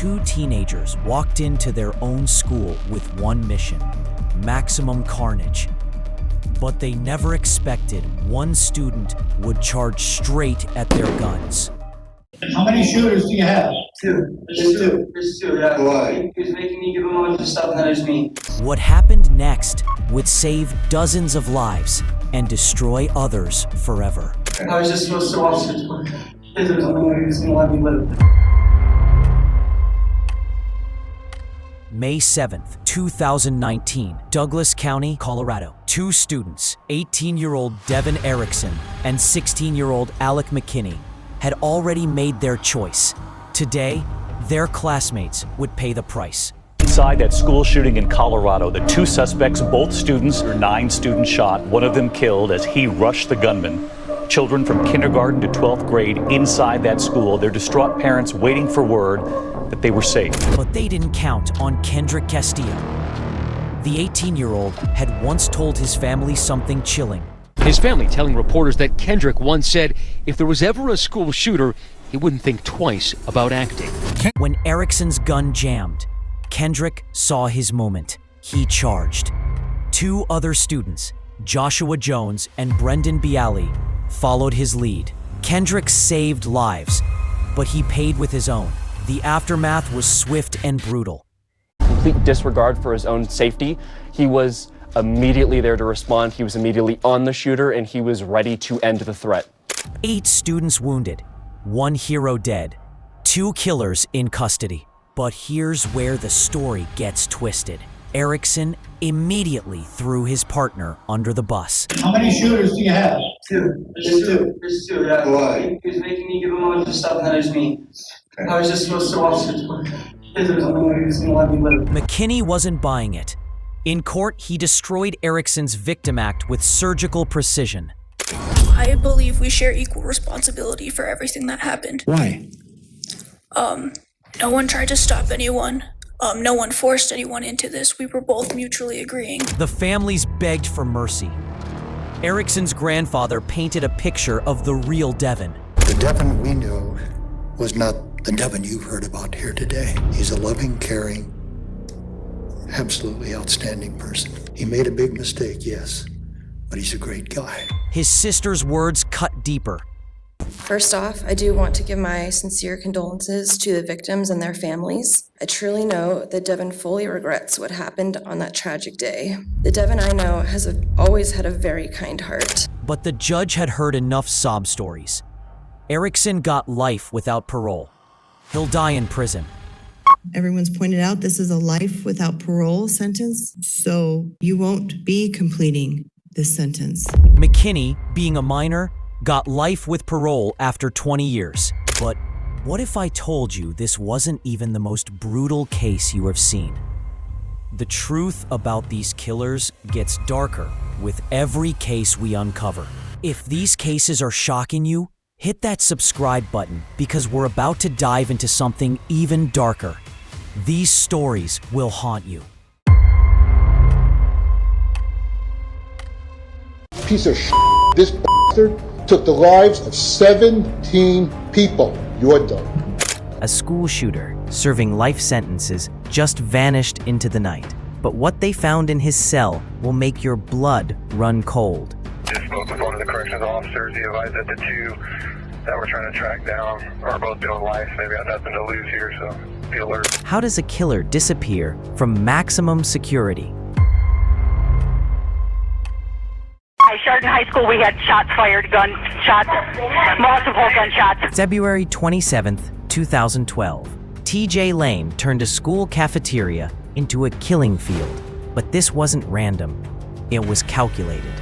Two teenagers walked into their own school with one mission: maximum carnage. But they never expected one student would charge straight at their guns. How many shooters do you have? Two. There's two, yeah. Why? He was making me give him a bunch of stuff, and then there's me. What happened next would save dozens of lives and destroy others forever. I was just supposed to watch it. Because there was only one who was going to let me live. May 7th, 2019, Douglas County, Colorado. Two students, 18-year-old Devin Erickson and 16-year-old Alec McKinney, had already made their choice. Today, their classmates would pay the price. Inside that school shooting in Colorado, the two suspects, both students, 9 students shot, one of them killed as he rushed the gunman. Children from kindergarten to 12th grade inside that school, their distraught parents waiting for word that they were safe. But they didn't count on Kendrick Castillo. The 18-year-old had once told his family something chilling. His family telling reporters that Kendrick once said if there was ever a school shooter, he wouldn't think twice about acting. When Erickson's gun jammed, Kendrick saw his moment. He charged. Two other students, Joshua Jones and Brendan Bialy, followed his lead. Kendrick saved lives, but he paid with his own. The aftermath was swift and brutal. Complete disregard for his own safety. He was immediately there to respond. He was immediately on the shooter, and he was ready to end the threat. 8 students wounded, 1 hero dead, 2 killers in custody. But here's where the story gets twisted. Erickson immediately threw his partner under the bus. How many shooters do you have? Two. There's two, yeah. Why? He was making me give him a bunch of stuff, and then there's me. I was just supposed to watch it. Because there was only one who was going to let me live. McKinney wasn't buying it. In court, he destroyed Erickson's victim act with surgical precision. I believe we share equal responsibility for everything that happened. Why? No one tried to stop anyone. No one forced anyone into this. We were both mutually agreeing. The families begged for mercy. Erickson's grandfather painted a picture of the real Devin. The Devin we knew was not the Devin you've heard about here today. He's a loving, caring, absolutely outstanding person. He made a big mistake, yes, but he's a great guy. His sister's words cut deeper. First off, I do want to give my sincere condolences to the victims and their families. I truly know that Devin fully regrets what happened on that tragic day. The Devin I know has always had a very kind heart. But the judge had heard enough sob stories. Erickson got life without parole. He'll die in prison. Everyone's pointed out this is a life without parole sentence, so you won't be completing this sentence. McKinney, being a minor, got life with parole after 20 years. But what if I told you this wasn't even the most brutal case you have seen? The truth about these killers gets darker with every case we uncover. If these cases are shocking you, hit that subscribe button because we're about to dive into something even darker. These stories will haunt you. Piece of shit. This bastard took the lives of 17 people. You're done. A school shooter serving life sentences just vanished into the night. But what they found in his cell will make your blood run cold. Just spoke with one of the corrections officers. He advised that the two that we're trying to track down are both doing life. They've got nothing to lose here, so be alert. How does a killer disappear from maximum security? At Chardon High School, we had shots fired, gunshots, multiple gunshots. February 27th, 2012. TJ Lane turned a school cafeteria into a killing field. But this wasn't random. It was calculated.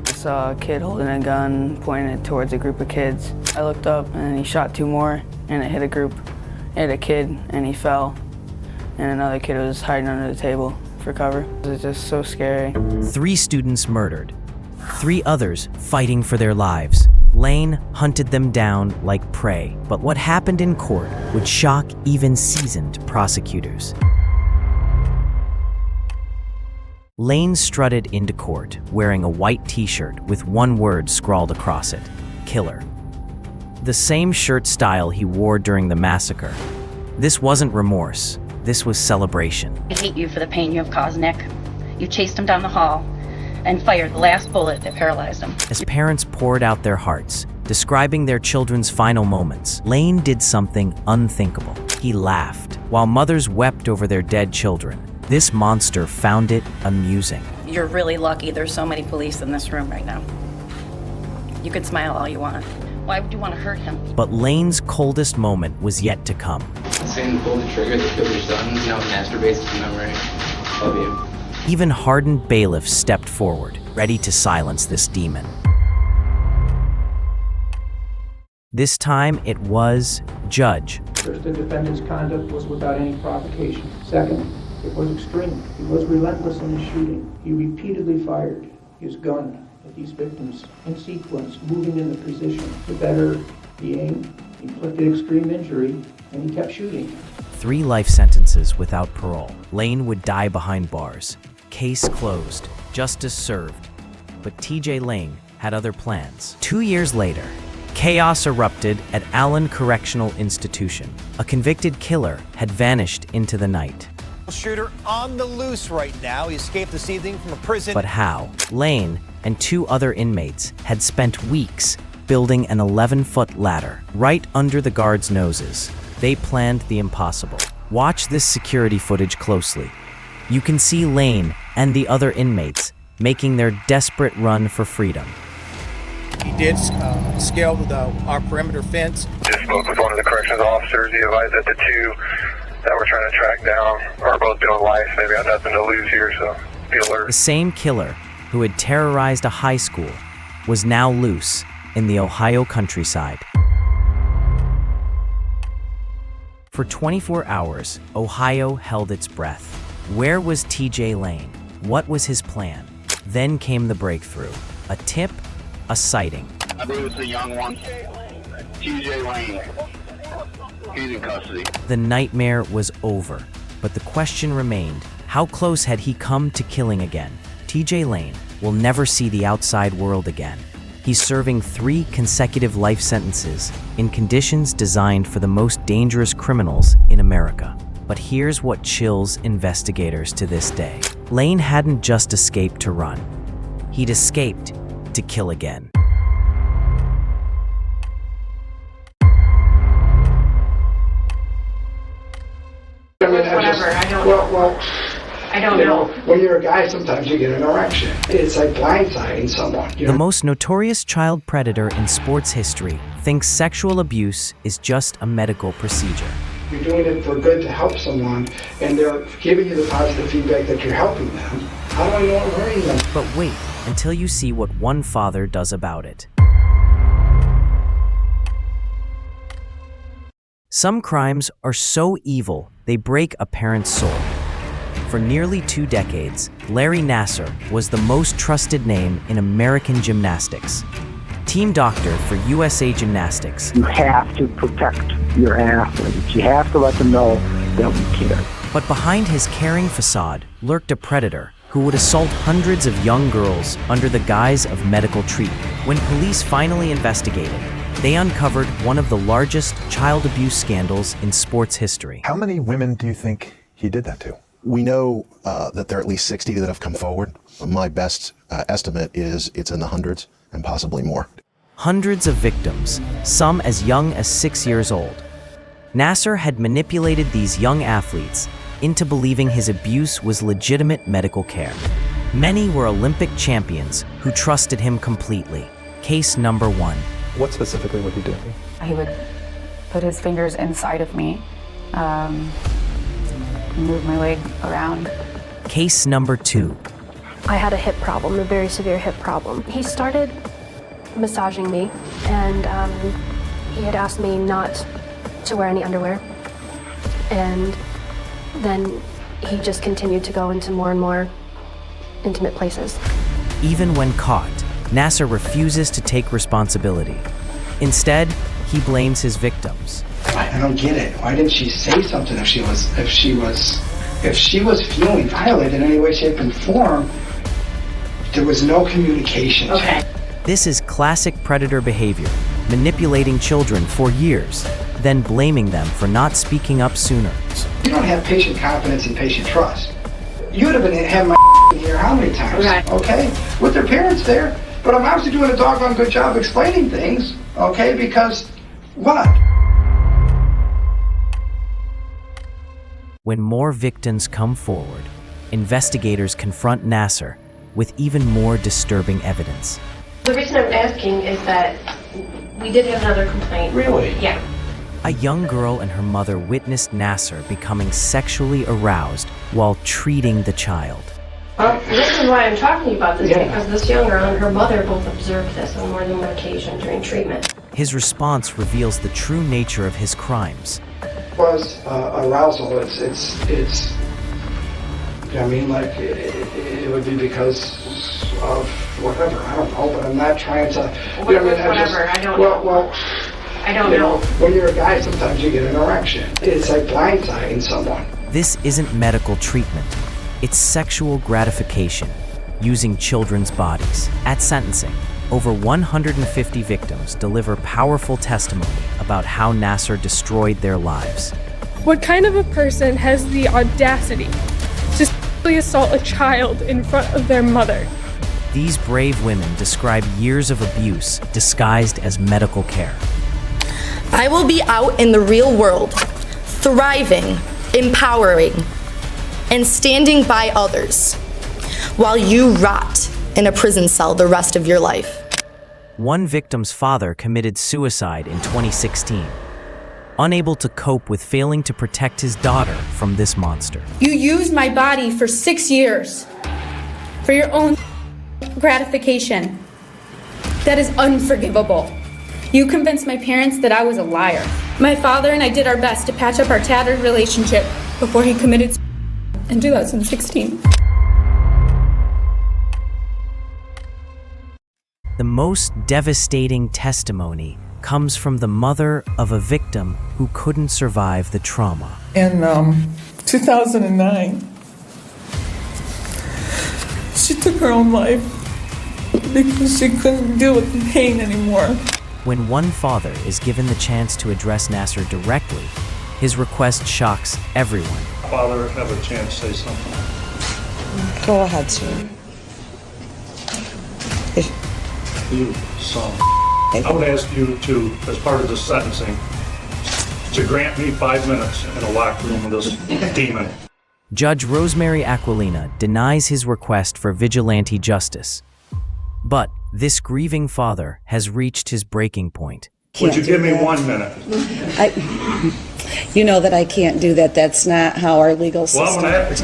I saw a kid holding a gun, pointing it towards a group of kids. I looked up and he shot 2 more, and it hit a group. It hit a kid and he fell. And another kid was hiding under the table for cover. It was just so scary. 3 students murdered. 3 others fighting for their lives. Lane hunted them down like prey. But what happened in court would shock even seasoned prosecutors. Lane strutted into court wearing a white t-shirt with one word scrawled across it: killer. The same shirt style he wore during the massacre. This wasn't remorse. This was celebration. I hate you for the pain you have caused, Nick. You chased him down the hall and fired the last bullet that paralyzed him. As parents poured out their hearts, describing their children's final moments, Lane did something unthinkable. He laughed, while mothers wept over their dead children. This monster found it amusing. You're really lucky there's so many police in this room right now. You could smile all you want. Why would you want to hurt him? But Lane's coldest moment was yet to come. Saying pull the trigger, the killer's done, masturbates to memory of you. Even hardened bailiffs stepped forward, ready to silence this demon. This time it was Judge. First, the defendant's conduct was without any provocation. Second, it was extreme. He was relentless in his shooting. He repeatedly fired his gun at these victims in sequence, moving in the position. The better the aim, inflicted extreme injury, and he kept shooting. 3 life sentences without parole. Lane would die behind bars. Case closed. Justice served. But TJ Lane had other plans. 2 years later, chaos erupted at Allen Correctional Institution. A convicted killer had vanished into the night. Shooter on the loose right now. He escaped this evening from a prison. But how? Lane and 2 other inmates had spent weeks building an 11-foot ladder right under the guards' noses. They planned the impossible. Watch this security footage closely. You can see Lane and the other inmates making their desperate run for freedom. He did scale our perimeter fence. Just spoke with one of the corrections officers. He advised that the 2 that we're trying to track down are both doing life. They've got nothing to lose here, so be alert. The same killer who had terrorized a high school was now loose in the Ohio countryside. For 24 hours, Ohio held its breath. Where was TJ Lane? What was his plan? Then came the breakthrough. A tip, a sighting. I believe it's the young one, TJ Lane. He's in custody. The nightmare was over, but the question remained, how close had he come to killing again? TJ Lane will never see the outside world again. He's serving 3 consecutive life sentences in conditions designed for the most dangerous criminals in America. But here's what chills investigators to this day. Lane hadn't just escaped to run. He'd escaped to kill again. Whatever, I don't know. When you're a guy, sometimes you get an erection. It's like blindsiding someone. The most notorious child predator in sports history thinks sexual abuse is just a medical procedure. You're doing it for good to help someone, and they're giving you the positive feedback that you're helping them. How do I know I'm hurting them? But wait until you see what one father does about it. Some crimes are so evil, they break a parent's soul. For nearly 2 decades, Larry Nassar was the most trusted name in American gymnastics. Team doctor for USA Gymnastics. You have to protect your athletes. You have to let them know that we care. But behind his caring facade lurked a predator who would assault hundreds of young girls under the guise of medical treatment. When police finally investigated, they uncovered one of the largest child abuse scandals in sports history. How many women do you think he did that to? We know that there are at least 60 that have come forward. My best estimate is it's in the hundreds and possibly more. Hundreds of victims, some as young as 6 years old. Nassar had manipulated these young athletes into believing his abuse was legitimate medical care. Many were Olympic champions who trusted him completely. Case number 1. What specifically would he do? He would put his fingers inside of me, move my leg around. Case number 2. I had a hip problem, a very severe hip problem. He started massaging me, and he had asked me not to wear any underwear. And then he just continued to go into more and more intimate places. Even when caught, Nassar refuses to take responsibility. Instead, he blames his victims. I don't get it. Why didn't she say something if she was feeling violated in any way, shape, and form? There was no communication. Okay. This is classic predator behavior, manipulating children for years, then blaming them for not speaking up sooner. You don't have patient confidence and patient trust. You would have had my here how many times? Okay? With their parents there. But I'm obviously doing a doggone good job explaining things, okay? Because what? When more victims come forward, investigators confront Nassar with even more disturbing evidence. The reason I'm asking is that we did have another complaint. Really? Yeah. A young girl and her mother witnessed Nassar becoming sexually aroused while treating the child. Well, this is why I'm talking about this, because this young girl and her mother both observed this on more than one occasion during treatment. His response reveals the true nature of his crimes. Was arousal. It's. I mean, like it would be because of whatever. I don't know, but I'm not trying to. You know, whatever. I don't know. Well, I don't know. When you're a guy, sometimes you get an erection. It's like blindsiding someone. This isn't medical treatment. It's sexual gratification, using children's bodies. At sentencing, over 150 victims deliver powerful testimony about how Nassar destroyed their lives. What kind of a person has the audacity to sexually assault a child in front of their mother? These brave women describe years of abuse disguised as medical care. I will be out in the real world, thriving, empowering, and standing by others, while you rot in a prison cell the rest of your life. One victim's father committed suicide in 2016, unable to cope with failing to protect his daughter from this monster. You used my body for 6 years for your own gratification. That is unforgivable. You convinced my parents that I was a liar. My father and I did our best to patch up our tattered relationship before he committed suicide in 2016. The most devastating testimony comes from the mother of a victim who couldn't survive the trauma. In 2009, she took her own life because she couldn't deal with the pain anymore. When one father is given the chance to address Nassar directly, his request shocks everyone. Father, have a chance to say something. Go ahead, sir. You son. I would ask you to, as part of the sentencing, to grant me 5 minutes in a locked room with this demon. Judge Rosemary Aquilina denies his request for vigilante justice. But this grieving father has reached his breaking point. Would you give me 1 minute? You know that I can't do that. That's not how our legal system works.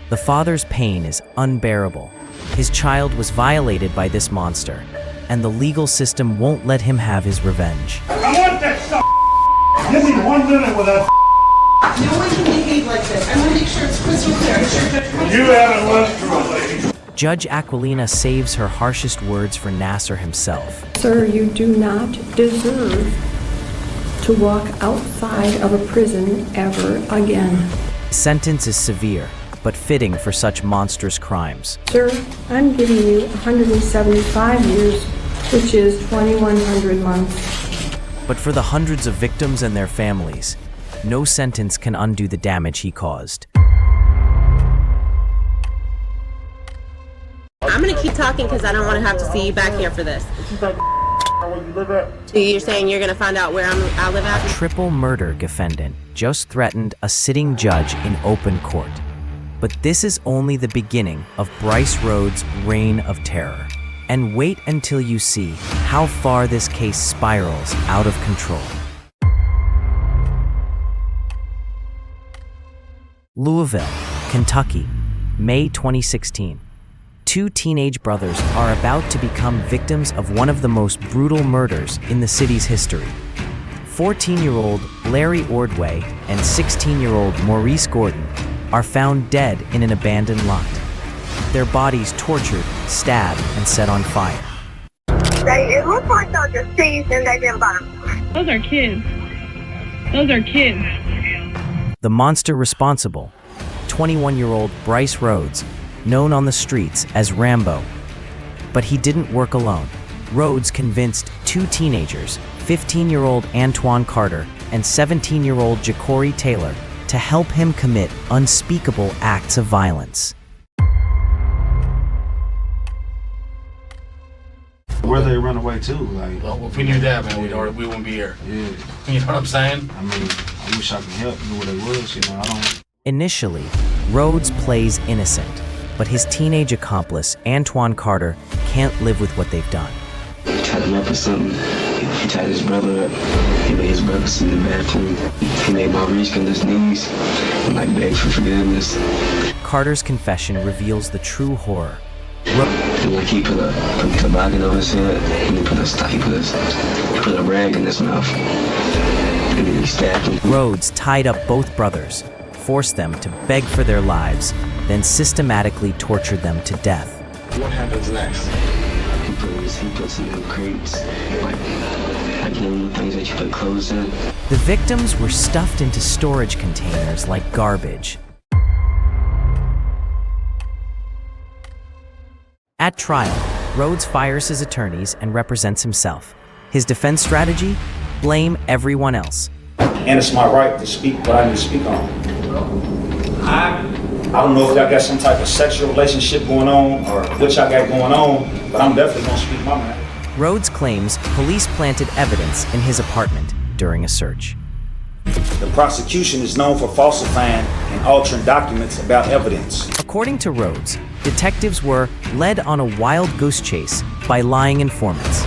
The father's pain is unbearable. His child was violated by this monster, and the legal system won't let him have his revenge. I want that stuff. Give me 1 minute with that. No one can behave like this. I want to make sure it's crystal clear. You haven't lived through it, lady. Judge Aquilina saves her harshest words for Nassar himself. Sir, you do not deserve to walk outside of a prison ever again. Sentence is severe, but fitting for such monstrous crimes. Sir, I'm giving you 175 years, which is 2,100 months. But for the hundreds of victims and their families, no sentence can undo the damage he caused. I'm gonna keep talking because I don't want to have to see you back here for this. You're saying you're gonna find out where I live at? Triple murder defendant just threatened a sitting judge in open court. But this is only the beginning of Bryce Rhodes' reign of terror. And wait until you see how far this case spirals out of control. Louisville, Kentucky, May 2016. Two teenage brothers are about to become victims of one of the most brutal murders in the city's history. 14-year-old Larry Ordway and 16-year-old Maurice Gordon are found dead in an abandoned lot. Their bodies tortured, stabbed, and set on fire. It looks like they're deceased and they've been burned. Those are kids. Those are kids. The monster responsible, 21-year-old Bryce Rhodes, known on the streets as Rambo. But he didn't work alone. Rhodes convinced two teenagers, 15-year-old Antoine Carter and 17-year-old Ja'Cory Taylor to help him commit unspeakable acts of violence. Where they run away to, like. Well, if we knew that, man, we wouldn't be here. Yeah. You know what I'm saying? I mean, I wish I could help. Knew where they was, you know. I don't. Initially, Rhodes plays innocent, but his teenage accomplice, Antoine Carter, can't live with what they've done. He tied him up or something. He tied his brother up. He made his brother sit in the bathroom. He made Maurice get on his knees and like beg for forgiveness. Carter's confession reveals the true horror. And like he put a toboggan over his head, and he put a rag in his mouth, and then he stabbed him. Rhodes tied up both brothers, forced them to beg for their lives, then systematically tortured them to death. What happens next? He puts them in crates, like the things that you put clothes in. The victims were stuffed into storage containers like garbage. At trial, Rhodes fires his attorneys and represents himself. His defense strategy? Blame everyone else. And it's my right to speak what I need to speak on. I don't know if y'all got some type of sexual relationship going on or what y'all got going on, but I'm definitely gonna speak my mind. Rhodes claims police planted evidence in his apartment during a search. The prosecution is known for falsifying and altering documents about evidence. According to Rhodes, detectives were led on a wild goose chase by lying informants.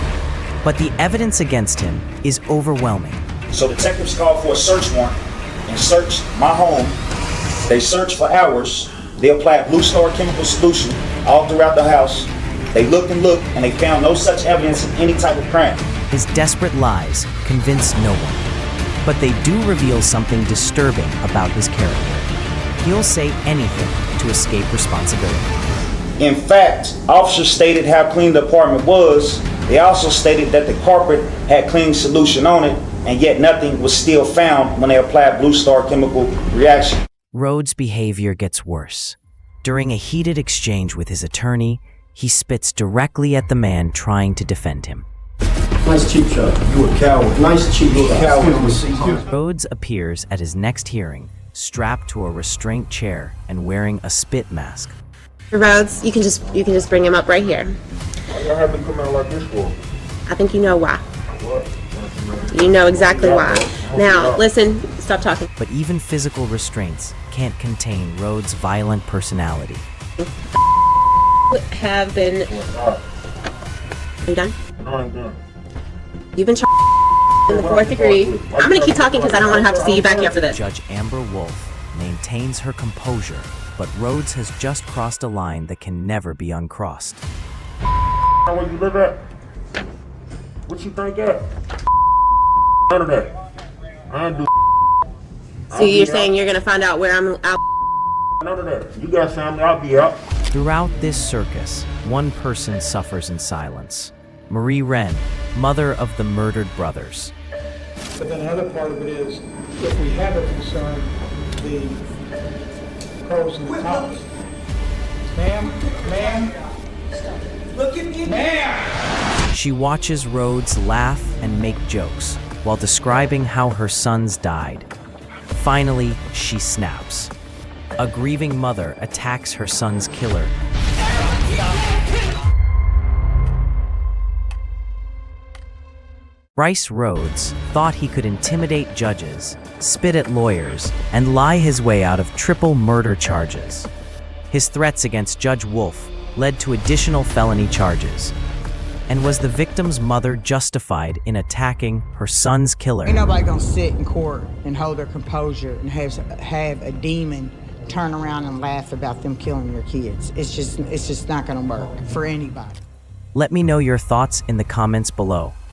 But the evidence against him is overwhelming. So detectives called for a search warrant and searched my home. They searched for hours. They applied Blue Star chemical solution all throughout the house. They looked and they found no such evidence of any type of crime. His desperate lies convince no one. But they do reveal something disturbing about his character. He'll say anything to escape responsibility. In fact, officers stated how clean the apartment was. They also stated that the carpet had clean solution on it, and yet nothing was still found when they applied Blue Star chemical reaction. Rhodes' behavior gets worse. During a heated exchange with his attorney, he spits directly at the man trying to defend him. Nice cheap shot. You a coward. Nice cheap coward. Rhodes appears at his next hearing, strapped to a restraint chair and wearing a spit mask. Rhodes, you can just bring him up right here. Why y'all have me come out like this for? I think you know why. What? You know exactly why. Now, listen, stop talking. But even physical restraints can't contain Rhodes' violent personality. Have been... Are you done? No, I'm done. You've been charged in the 4th degree. I'm going to keep talking because I don't want to have to see you back here for this. Judge Amber Wolf maintains her composure, but Rhodes has just crossed a line that can never be uncrossed. Where you live at? What you think at? None of that. I ain't do. So you're saying you're going to find out where I'm out? None of that. You got family, I'll be out. Throughout this circus, one person suffers in silence. Marie Wren, mother of the murdered brothers. But then another part of it is, if we have a concern, the pros and the cons. Ma'am, look at me, ma'am. She watches Rhodes laugh and make jokes while describing how her sons died. Finally, she snaps. A grieving mother attacks her son's killer. Bryce Rhodes thought he could intimidate judges, spit at lawyers, and lie his way out of triple murder charges. His threats against Judge Wolf led to additional felony charges. And was the victim's mother justified in attacking her son's killer? Ain't nobody gonna sit in court and hold their composure and have a demon turn around and laugh about them killing your kids. It's just not gonna work for anybody. Let me know your thoughts in the comments below.